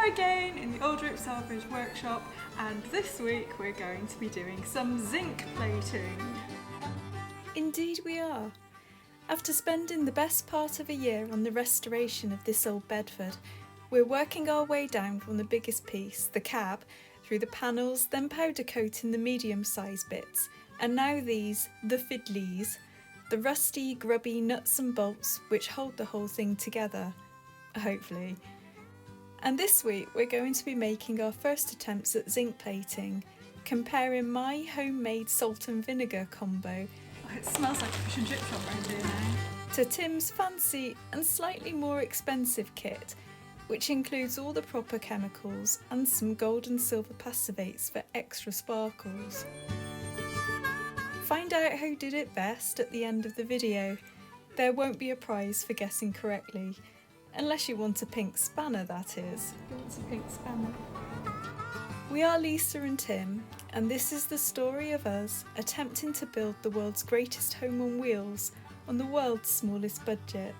again in the Old Rope Salvage workshop, and this week we're going to be doing some zinc plating. Indeed we are. After spending the best part of a year on the restoration of this old Bedford, we're working our way down from the biggest piece, the cab, through the panels, then powder coating the medium-sized bits, and now these, the fiddlies, the rusty, grubby nuts and bolts which hold the whole thing together, hopefully. And this week we're going to be making our first attempts at zinc plating, comparing my homemade salt and vinegar combo It smells like a fish and chip shop around here now. to Tim's fancy and slightly more expensive kit, which includes all the proper chemicals and some gold and silver Passivates for extra sparkles. Find out who did it best at the end of the video. There won't be a prize for guessing correctly, unless you want a pink spanner, that is. Who wants a pink spanner? We are Lisa and Tim, and this is the story of us attempting to build the world's greatest home on wheels on the world's smallest budget.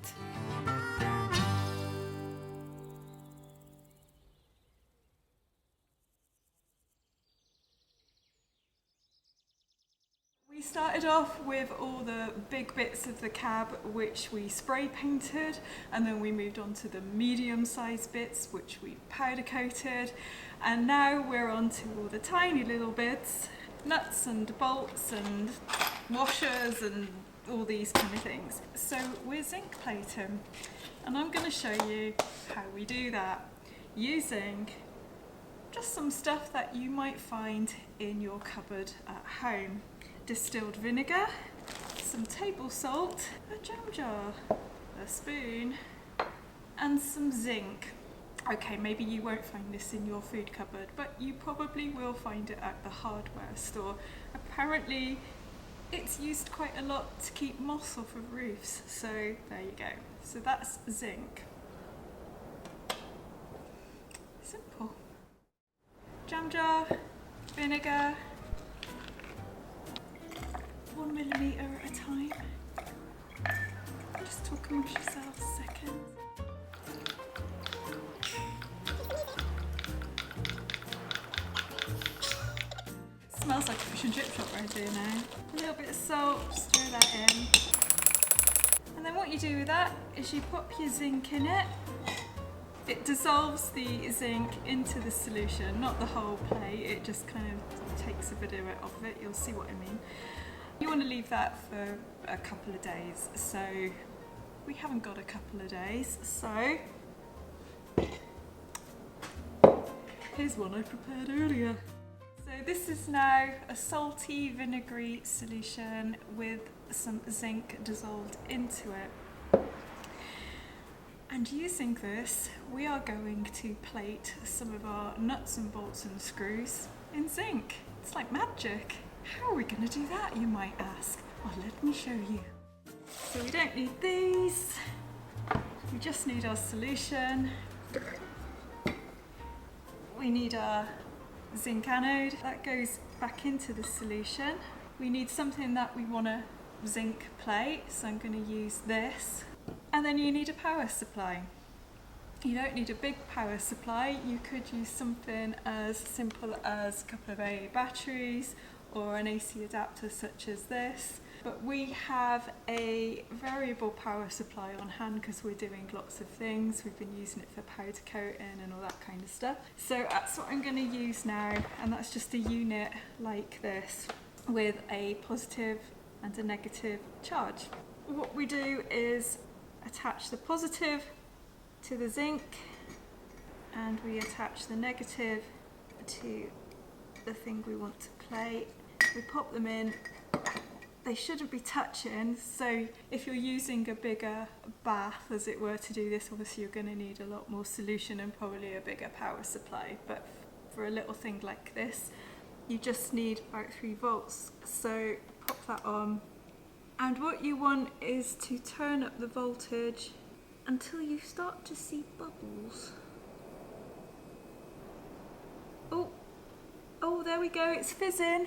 We started off with all the big bits of the cab which we spray painted, and then we moved on to the medium-sized bits which we powder coated, and now we're on to all the tiny little bits, nuts and bolts and washers and all these kind of things. So we're zinc plating, and I'm going to show you how we do that using just some stuff that you might find in your cupboard at home. Distilled vinegar, some table salt, a jam jar, a spoon, and some zinc. Okay, maybe you won't find this in your food cupboard, but you probably will find it at the hardware store. Apparently, it's used quite a lot to keep moss off of roofs, so there you go. So that's zinc. Simple. Jam jar, vinegar, 1 millimetre at a time. Just talk amongst yourselves a second. It smells like a fish and chip shop right here now. A little bit of salt, just throw that in. And then what you do with that is you pop your zinc in it. It dissolves the zinc into the solution, not the whole plate, it just kind of takes a bit of it off of it, you'll see what I mean. You want to leave that for a couple of days, so we haven't got a couple of days, so here's one I prepared earlier. So this is now a salty vinegary solution with some zinc dissolved into it. And using this, we are going to plate some of our nuts and bolts and screws in zinc. It's like magic. How are we going to do that, you might ask? Well, let me show you. So we don't need these, we just need our solution. We need our zinc anode, that goes back into the solution. We need something that we want to zinc plate, so I'm going to use this. And then you need a power supply. You don't need a big power supply, you could use something as simple as a couple of AA batteries or an AC adapter such as this, but we have a variable power supply on hand because we're doing lots of things. We've been using it for powder coating and all that kind of stuff. So that's what I'm going to use now, and that's just a unit like this with a positive and a negative charge. What we do is attach the positive to the zinc and we attach the negative to the thing we want to plate. We pop them in. They shouldn't be touching, so if you're using a bigger bath as it were to do this, obviously you're going to need a lot more solution and probably a bigger power supply, but for a little thing like this you just need about 3 volts. So pop that on, and what you want is to turn up the voltage until you start to see bubbles. Oh, there we go, it's fizzing.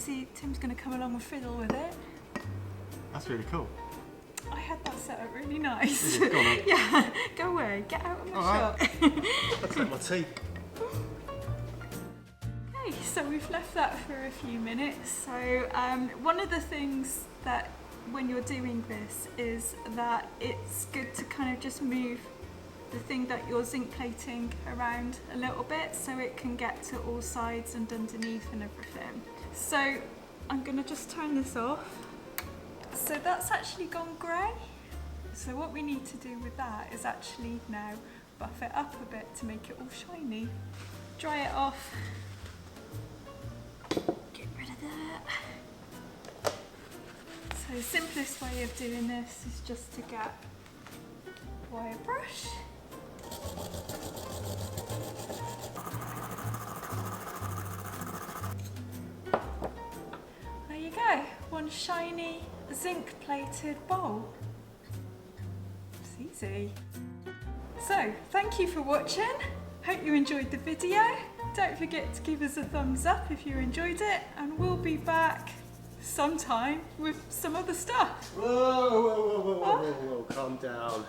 obviously Tim's going to come along and fiddle with it. That's really cool. I had that set up really nice. Go on. Yeah, go away, get out of my shop. Let's take my tea. Okay, so we've left that for a few minutes. So one of the things that when you're doing this is that it's good to kind of just move the thing that you're zinc plating around a little bit so it can get to all sides and underneath and everything. So I'm going to just turn this off. So that's actually gone grey. So what we need to do with that is actually now buff it up a bit to make it all shiny. Dry it off. Get rid of that. So the simplest way of doing this is just to get a wire brush. There you go, one shiny zinc plated bowl. It's easy. So thank you for watching. Hope you enjoyed the video. Don't forget to give us a thumbs up if you enjoyed it, and we'll be back sometime with some other stuff. Whoa, calm down.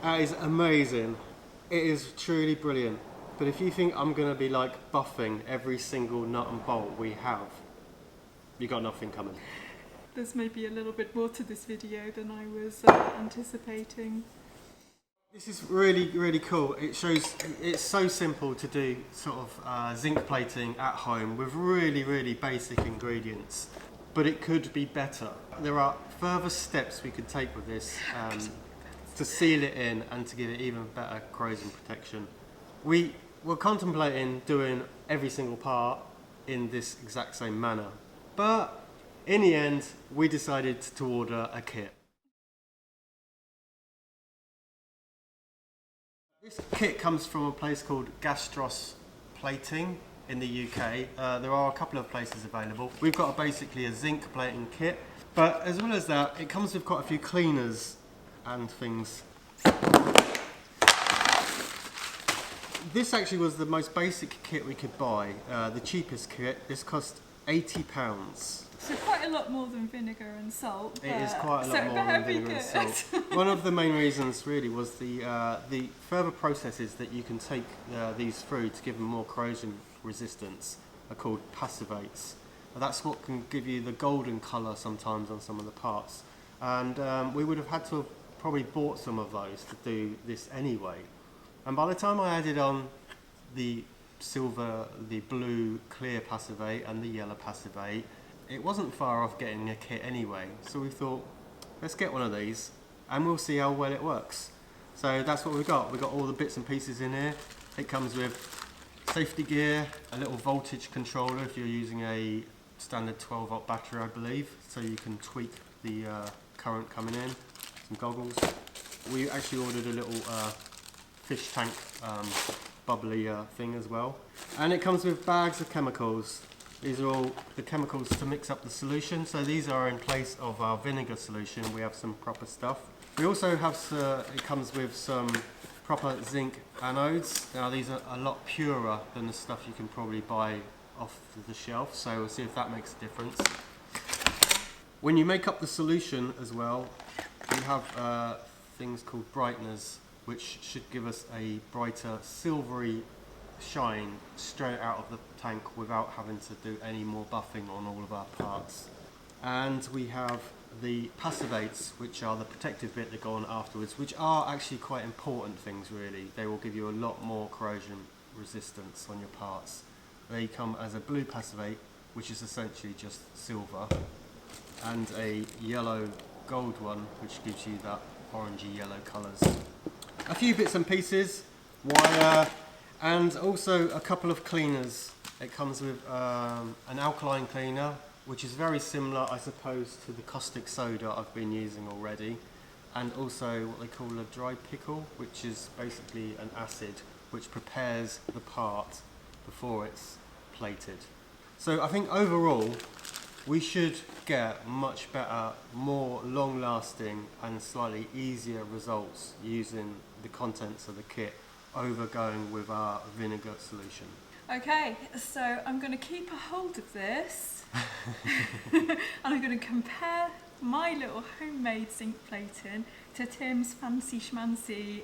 That is amazing. It is truly brilliant. But if you think I'm going to be like buffing every single nut and bolt we have, you got nothing coming. There's maybe a little bit more to this video than I was anticipating. This is really, really cool. It shows it's so simple to do sort of zinc plating at home with really, really basic ingredients, but it could be better. There are further steps we could take with this to seal it in and to give it even better corrosion protection. We were contemplating doing every single part in this exact same manner, but in the end we decided to order a kit. This kit comes from a place called Gastros Plating in the UK. There are a couple of places available. We've got basically a zinc plating kit, but as well as that, it comes with quite a few cleaners and things. This actually was the most basic kit we could buy, the cheapest kit. This cost £80. So quite a lot more than vinegar and salt. It is quite a lot more than vinegar and salt. One of the main reasons really was the further processes that you can take these through to give them more corrosion resistance are called Passivates. That's what can give you the golden colour sometimes on some of the parts. And we would have had to have probably bought some of those to do this anyway. And by the time I added on the silver, the blue clear Passivate and the yellow Passivate, it wasn't far off getting a kit anyway. So we thought, let's get one of these and we'll see how well it works. So that's what we've got. We've got all the bits and pieces in here. It comes with safety gear, a little voltage controller if you're using a standard 12-volt battery, I believe, so you can tweak the current coming in, some goggles. We actually ordered a little fish tank bubbly thing as well. And it comes with bags of chemicals. These are all the chemicals to mix up the solution. So these are in place of our vinegar solution. We have some proper stuff. We also have, it comes with some proper zinc anodes. Now these are a lot purer than the stuff you can probably buy off the shelf. So we'll see if that makes a difference. When you make up the solution as well, we have things called brighteners, which should give us a brighter silvery shine straight out of the tank without having to do any more buffing on all of our parts. And we have the Passivates, which are the protective bit that go on afterwards, which are actually quite important things really. They will give you a lot more corrosion resistance on your parts. They come as a blue Passivate, which is essentially just silver, and a yellow gold one, which gives you that orangey yellow colours. A few bits and pieces, wire, and also a couple of cleaners. It comes with an alkaline cleaner, which is very similar, I suppose, to the caustic soda I've been using already, and also what they call a dry pickle, which is basically an acid which prepares the part before it's plated. So I think overall we should get much better, more long-lasting and slightly easier results using the contents of the kit over going with our vinegar solution. Okay, so I'm going to keep a hold of this and I'm going to compare my little homemade zinc plating to Tim's fancy schmancy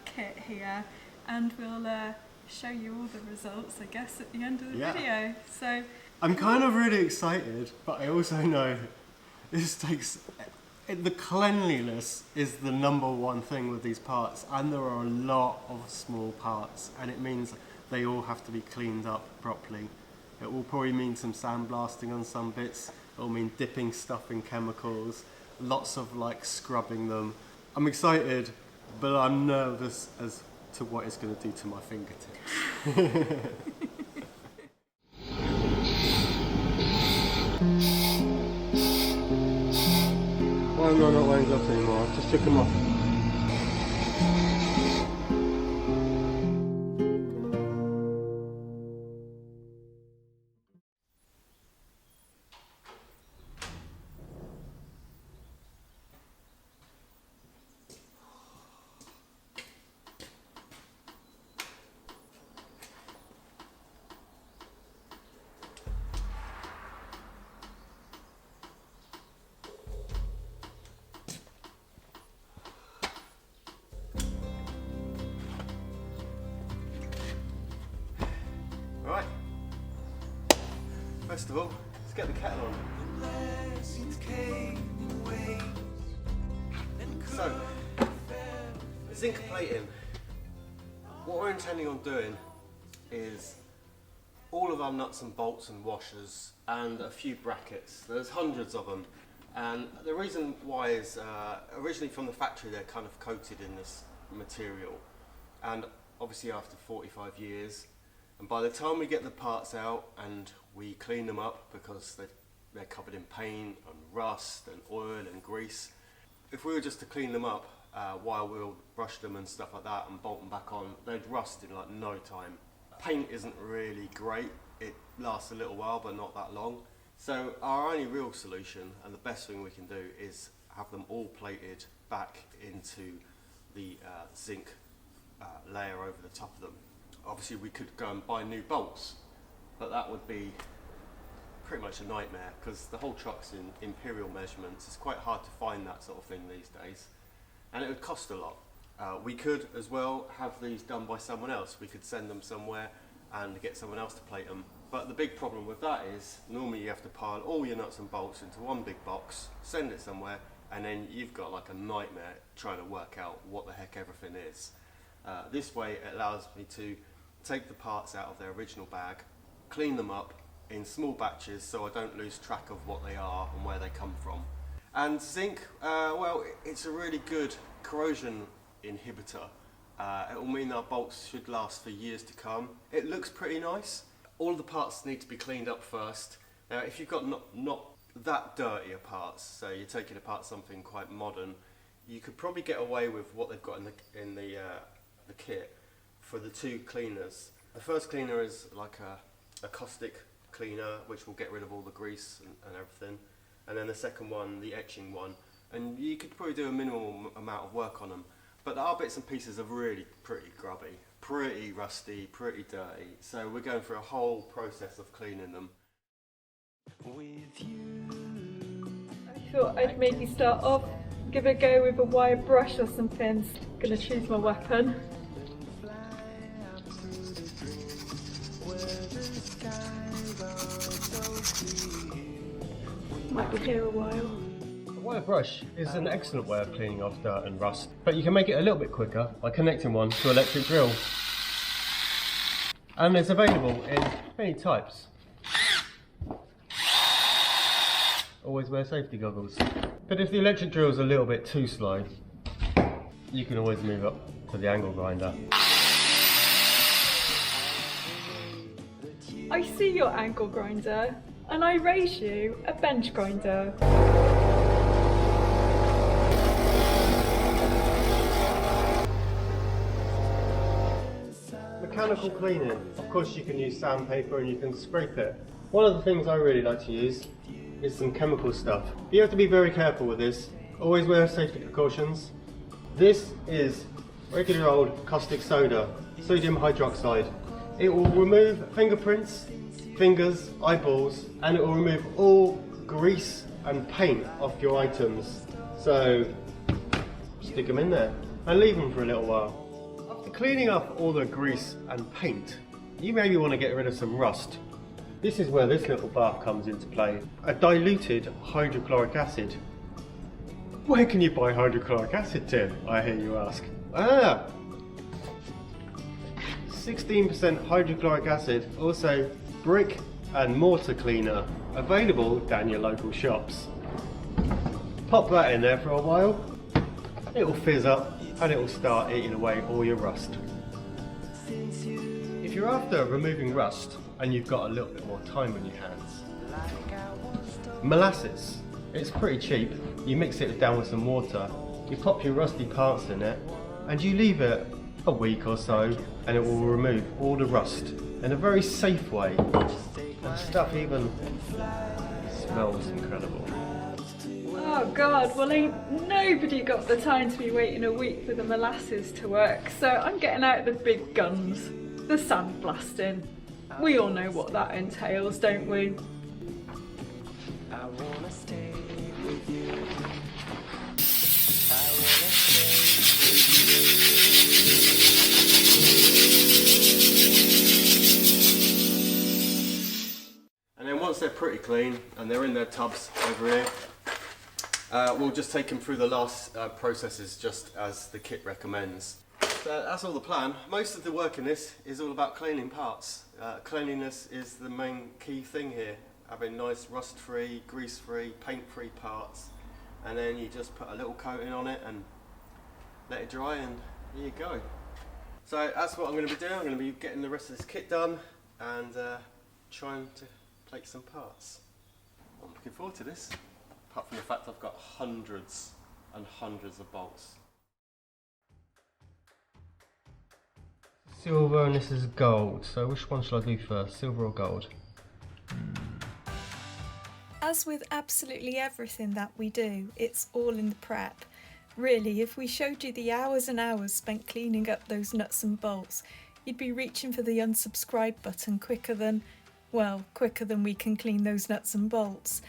kit here, and we'll show you all the results, I guess, at the end of the video. So I'm kind of really excited, but I also know this takes... The cleanliness is the number one thing with these parts, and there are a lot of small parts, and it means they all have to be cleaned up properly. It will probably mean some sandblasting on some bits. It will mean dipping stuff in chemicals, lots of like scrubbing them. I'm excited, but I'm nervous as to what it's going to do to my fingertips. Why am I not wearing gloves anymore? I just took them off. Right, first of all, let's get the kettle on. So, zinc plating. What we're intending on doing is all of our nuts and bolts and washers and a few brackets. There's hundreds of them, and the reason why is originally from the factory they're kind of coated in this material, and obviously after 45 years, and by the time we get the parts out and we clean them up, because they're covered in paint and rust and oil and grease, if we were just to clean them up while we'll brush them and stuff like that and bolt them back on, they'd rust in like no time. Paint isn't really great, it lasts a little while but not that long. So our only real solution, and the best thing we can do, is have them all plated back into the zinc layer over the top of them. Obviously we could go and buy new bolts, but that would be pretty much a nightmare because the whole truck's in imperial measurements. It's quite hard to find that sort of thing these days, and it would cost a lot. We could as well have these done by someone else. We could send them somewhere and get someone else to plate them. But the big problem with that is normally you have to pile all your nuts and bolts into one big box, send it somewhere, and then you've got like a nightmare trying to work out what the heck everything is. This way it allows me to take the parts out of their original bag, clean them up in small batches so I don't lose track of what they are and where they come from. And zinc, well, it's a really good corrosion inhibitor. It will mean our bolts should last for years to come. It looks pretty nice. All the parts need to be cleaned up first. Now, if you've got not that dirty parts, so you're taking apart something quite modern, you could probably get away with what they've got in the kit for the two cleaners. The first cleaner is like a caustic cleaner, which will get rid of all the grease and everything. And then the second one, the etching one, and you could probably do a minimal amount of work on them. But our bits and pieces are really pretty grubby, pretty rusty, pretty dirty. So we're going through a whole process of cleaning them. I thought I'd maybe start off, give it a go with a wire brush or something. I'm gonna choose my weapon. Might be here a while. A wire brush is an excellent way of cleaning off dirt and rust, but you can make it a little bit quicker by connecting one to an electric drill. And it's available in many types. Always wear safety goggles. But if the electric drill is a little bit too slow, you can always move up to the angle grinder. I see your angle grinder, and I raise you a bench grinder. Mechanical cleaning. Of course you can use sandpaper and you can scrape it. One of the things I really like to use is some chemical stuff. You have to be very careful with this. Always wear safety precautions. This is regular old caustic soda, sodium hydroxide. It will remove fingerprints, fingers, eyeballs, and it will remove all grease and paint off your items. So stick them in there and leave them for a little while. After cleaning off all the grease and paint, you maybe want to get rid of some rust. This is where this little bath comes into play. A diluted hydrochloric acid. Where can you buy hydrochloric acid, Tim? I hear you ask. 16% hydrochloric acid, also brick and mortar cleaner, available down your local shops. Pop that in there for a while, it will fizz up and it will start eating away all your rust. If you're after removing rust and you've got a little bit more time on your hands, molasses, it's pretty cheap. You mix it down with some water, you pop your rusty parts in it and you leave it a week or so and it will remove all the rust in a very safe way. And stuff even smells incredible. Oh God, well ain't nobody got the time to be waiting a week for the molasses to work, so I'm getting out the big guns. The sandblasting. We all know what that entails, don't we? I wanna stay with you. I wanna stay with you. And then once they're pretty clean and they're in their tubs over here, we'll just take them through the last processes just as the kit recommends. So that's all the plan. Most of the work in this is all about cleaning parts. Cleanliness is the main key thing here. Having nice rust-free, grease-free, paint-free parts. And then you just put a little coating on it and let it dry and there you go. So that's what I'm going to be doing. I'm going to be getting the rest of this kit done and trying to plate some parts. I'm looking forward to this. Apart from the fact I've got hundreds and hundreds of bolts. Silver and this is gold, so which one shall I do first, silver or gold? As with absolutely everything that we do, it's all in the prep. Really, if we showed you the hours and hours spent cleaning up those nuts and bolts, you'd be reaching for the unsubscribe button quicker than we can clean those nuts and bolts.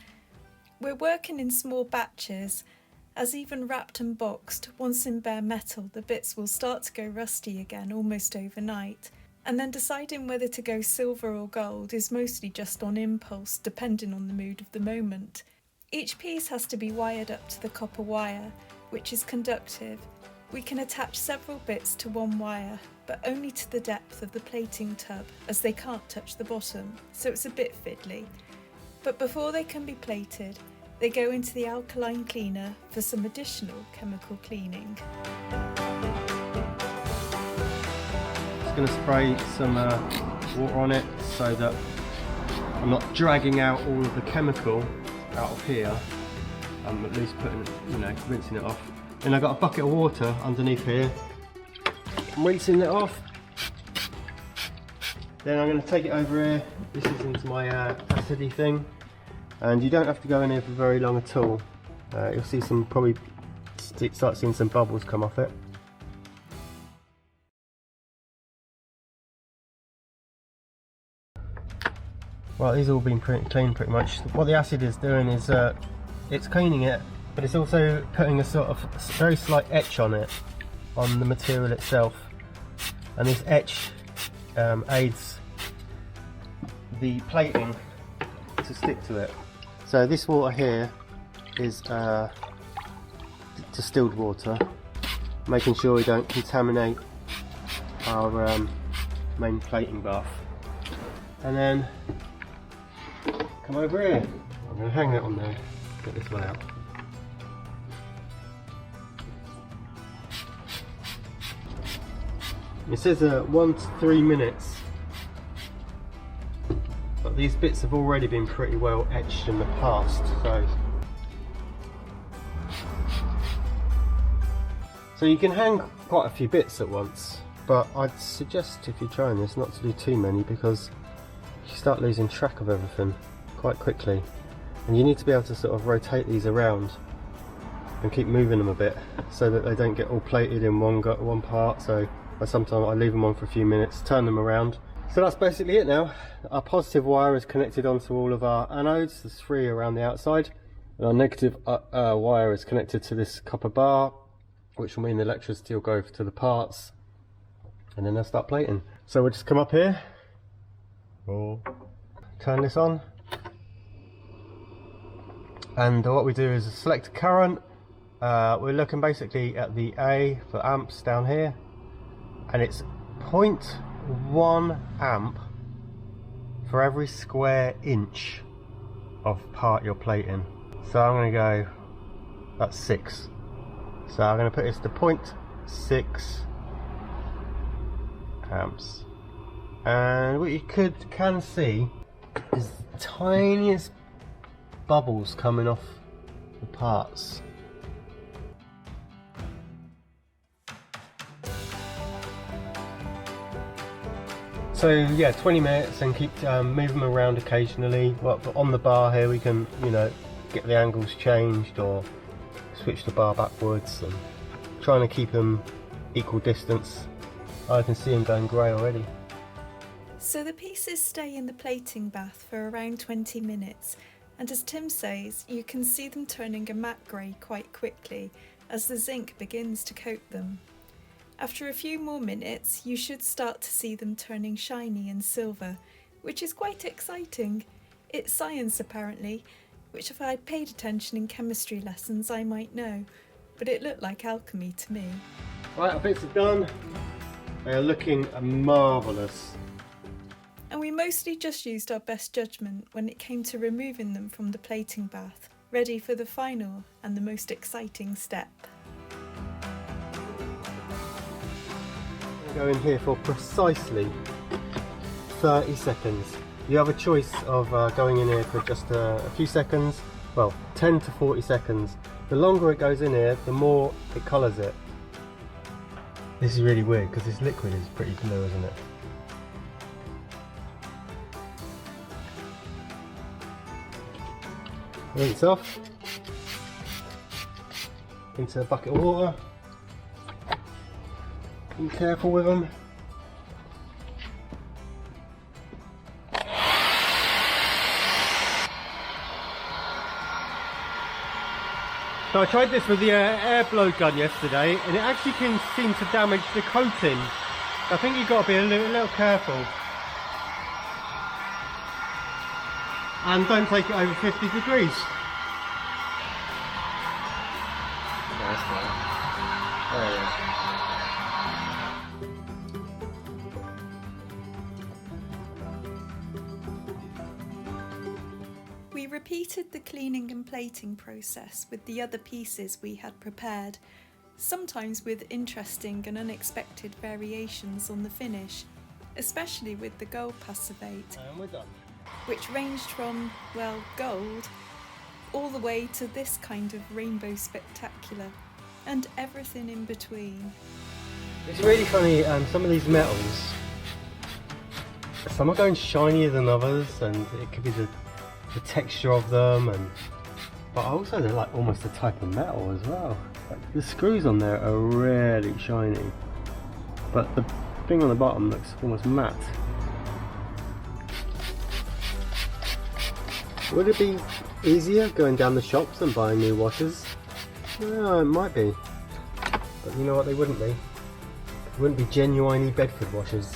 We're working in small batches, as even wrapped and boxed, once in bare metal, the bits will start to go rusty again almost overnight. And then deciding whether to go silver or gold is mostly just on impulse, depending on the mood of the moment. Each piece has to be wired up to the copper wire, which is conductive. We can attach several bits to one wire, but only to the depth of the plating tub, as they can't touch the bottom, so it's a bit fiddly. But before they can be plated, they go into the alkaline cleaner for some additional chemical cleaning. Just going to spray some water on it so that I'm not dragging out all of the chemical out of here. I'm at least putting, rinsing it off. Then I've got a bucket of water underneath here. I'm rinsing it off. Then I'm going to take it over here. This is into my acidy thing. And you don't have to go in here for very long at all. You'll see start seeing some bubbles come off it. Right, these have all been cleaned pretty much. What the acid is doing is it's cleaning it, but it's also putting a sort of very slight etch on it, on the material itself. And this etch aids the plating to stick to it. So this water here is distilled water, making sure we don't contaminate our main plating bath. And then come over here. I'm going to hang that on there, get this one out. It says 1 to 3 minutes. But these bits have already been pretty well etched in the past, so you can hang quite a few bits at once, but I'd suggest if you're trying this not to do too many because you start losing track of everything quite quickly, and you need to be able to sort of rotate these around and keep moving them a bit so that they don't get all plated in one part. So sometimes I leave them on for a few minutes, turn them around, So that's basically it now. Our positive wire is connected onto all of our anodes. There's 3 around the outside. And our negative wire is connected to this copper bar, which will mean the electricity will go to the parts. And then they'll start plating. So we'll just come up here. Turn this on. And what we do is select a current. We're looking basically at the A for amps down here. And it's 0.1 amp for every square inch of part you're plating. So I'm going to go, that's 6. So I'm going to put this to 0.6 amps. And what you can see is the tiniest bubbles coming off the parts. So yeah, 20 minutes and keep moving them around occasionally. But on the bar here we can, you know, get the angles changed or switch the bar backwards and trying to keep them equal distance. I can see them going grey already. So the pieces stay in the plating bath for around 20 minutes, and as Tim says, you can see them turning a matte grey quite quickly as the zinc begins to coat them. After a few more minutes, you should start to see them turning shiny and silver, which is quite exciting. It's science apparently, which if I'd paid attention in chemistry lessons I might know, but it looked like alchemy to me. Right, our bits are done. They are looking marvellous. And we mostly just used our best judgment when it came to removing them from the plating bath, ready for the final and the most exciting step. Go in here for precisely 30 seconds. You have a choice of going in here for just a few seconds, well 10 to 40 seconds. The longer it goes in here, the more it colours it. This is really weird because this liquid is pretty blue, isn't it? Rinse off into a bucket of water. Be careful with them. So I tried this with the air blow gun yesterday and it actually can seem to damage the coating. I think you've got to be a little careful. And don't take it over 50 degrees. That's fine. There it is. We repeated the cleaning and plating process with the other pieces we had prepared, sometimes with interesting and unexpected variations on the finish, especially with the gold passivate, And we're done. which ranged from, well, gold, all the way to this kind of rainbow spectacular, and everything in between. It's really funny, some of these metals, some are going shinier than others, and it could be the texture of them, but also they're like almost a type of metal as well. Like the screws on there are really shiny, but the thing on the bottom looks almost matte. Would it be easier going down the shops and buying new washers? Well, it might be, but you know what, they wouldn't be. They wouldn't be genuinely Bedford washers.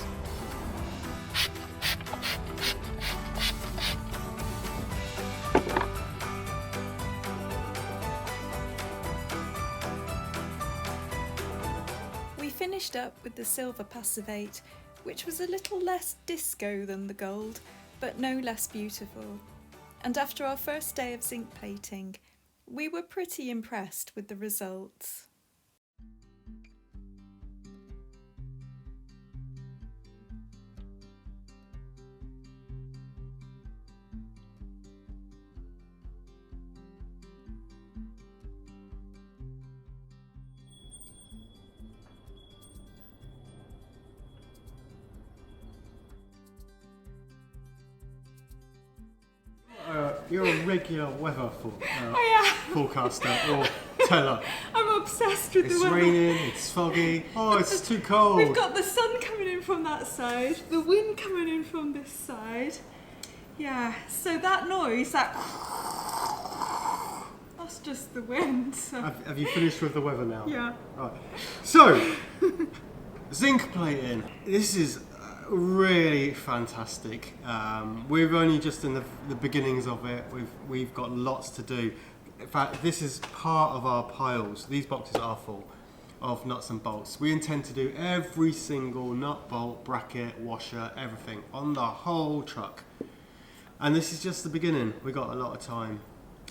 Finished up with the silver passivate, which was a little less disco than the gold, but no less beautiful. And after our first day of zinc plating, we were pretty impressed with the results. You're a regular weather forecaster or teller. I'm obsessed with the It's weather. raining, it's foggy, oh, it's too cold. We've got the sun coming in from that side, the wind coming in from this side. Yeah, so that noise, that's just the wind. So. Have you finished with the weather now? Yeah. Right. So, zinc plating. This is really fantastic. We're only just in the beginnings of it. We've got lots to do. In fact, this is part of our piles. These boxes are full of nuts and bolts. We intend to do every single nut, bolt, bracket, washer, everything on the whole truck. And this is just the beginning. We've got a lot of time.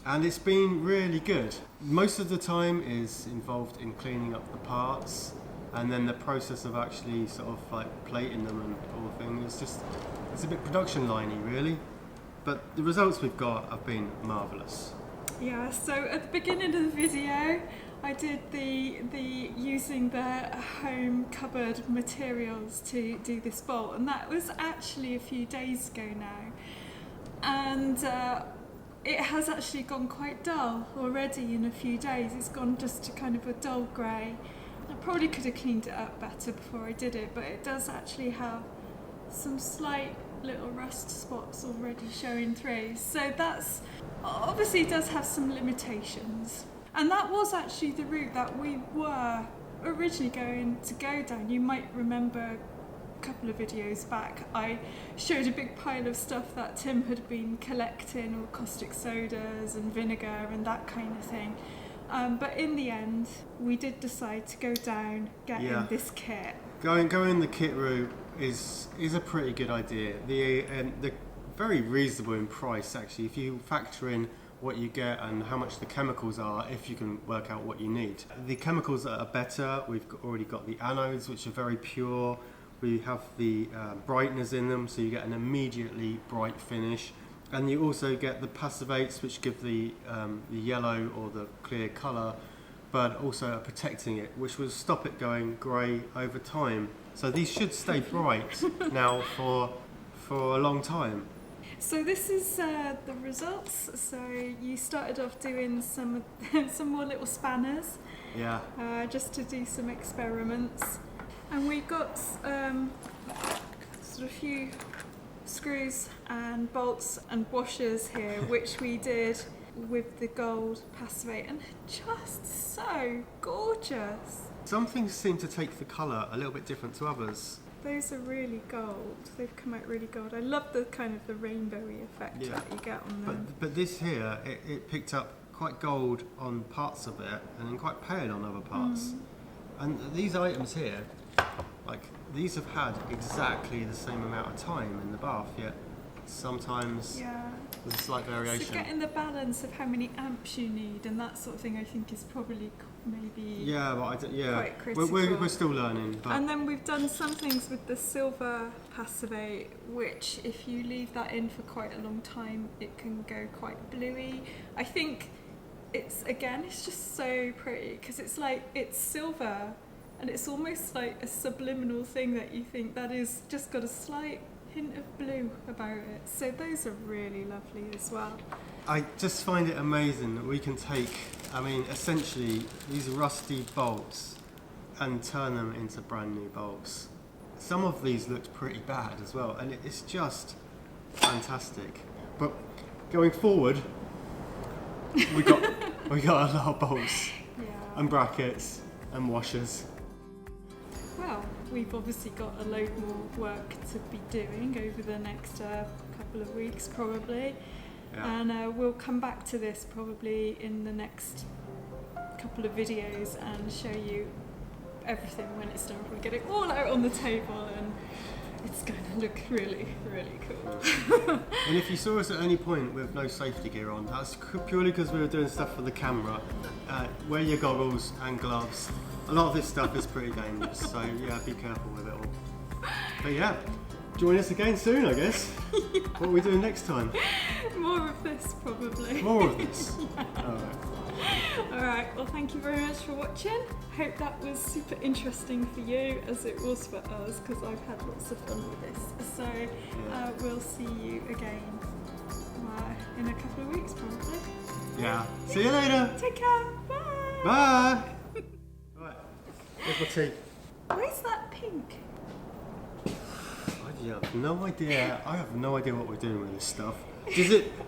And it's been really good. Most of the time is involved in cleaning up the parts, and then the process of actually sort of like plating them and all the things. It's a bit production liney really, but the results we've got have been marvellous. Yeah, so at the beginning of the video I did the using the home cupboard materials to do this bolt, and that was actually a few days ago now, and it has actually gone quite dull already in a few days. It's gone just to kind of a dull grey. I probably could have cleaned it up better before I did it, but it does actually have some slight little rust spots already showing through. So that's obviously does have some limitations. And that was actually the route that we were originally going to go down. You might remember a couple of videos back I showed a big pile of stuff that Tim had been collecting, all caustic sodas and vinegar and that kind of thing. But in the end, we did decide to go down, get in this kit. Going the kit route is a pretty good idea. The very reasonable in price actually. If you factor in what you get and how much the chemicals are, if you can work out what you need. The chemicals that are better, we've already got the anodes, which are very pure. We have the brighteners in them, so you get an immediately bright finish. And you also get the Passivates, which give the yellow or the clear colour, but also are protecting it, which will stop it going grey over time. So these should stay bright now for a long time. So this is the results. So you started off doing some more little spanners, just to do some experiments, and we got sort of a few screws and bolts and washers here, which we did with the gold Passivate, and they're just so gorgeous. Some things seem to take the colour a little bit different to others. Those are really gold. They've come out really gold. I love the kind of the rainbowy effect that you get on them. But this here, it picked up quite gold on parts of it and then quite pale on other parts. And these items here, like these have had exactly the same amount of time in the bath, yet sometimes there's a slight variation. So getting the balance of how many amps you need and that sort of thing, I think is probably maybe quite critical. We're still learning. But and then we've done some things with the silver Passivate, which if you leave that in for quite a long time, it can go quite bluey. I think it's just so pretty because it's silver. And it's almost like a subliminal thing that you think that is just got a slight hint of blue about it. So those are really lovely as well. I just find it amazing that we can take, essentially these rusty bolts and turn them into brand new bolts. Some of these looked pretty bad as well, and it's just fantastic. But going forward, we got a lot of bolts and brackets and washers. Well, we've obviously got a load more work to be doing over the next couple of weeks probably, and we'll come back to this probably in the next couple of videos and show you everything when it's done. We'll get it all out on the table and it's going to look really, really cool. And if you saw us at any point with no safety gear on, that's purely because we were doing stuff for the camera. Wear your goggles and gloves. A lot of this stuff is pretty dangerous, so be careful with it all. But join us again soon, I guess. What are we doing next time? More of this, probably. More of this? Alright, well thank you very much for watching. Hope that was super interesting for you as it was for us, because I've had lots of fun with this. So we'll see you again in a couple of weeks probably. Yeah. See you later. Take care. Bye. Bye. Right. Here's my tea. Why is that pink? I have no idea. I have no idea what we're doing with this stuff.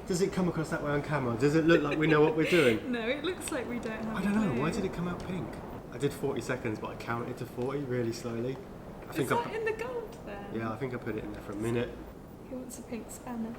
Does it come across that way on camera? Does it look like we know what we're doing? No, it looks like we don't have I don't know. a clue. Why did it come out pink? I did 40 seconds, but I counted to 40 really slowly. Is that in the gold then? Yeah, I think I put it in there for a minute. Who wants a pink spanner?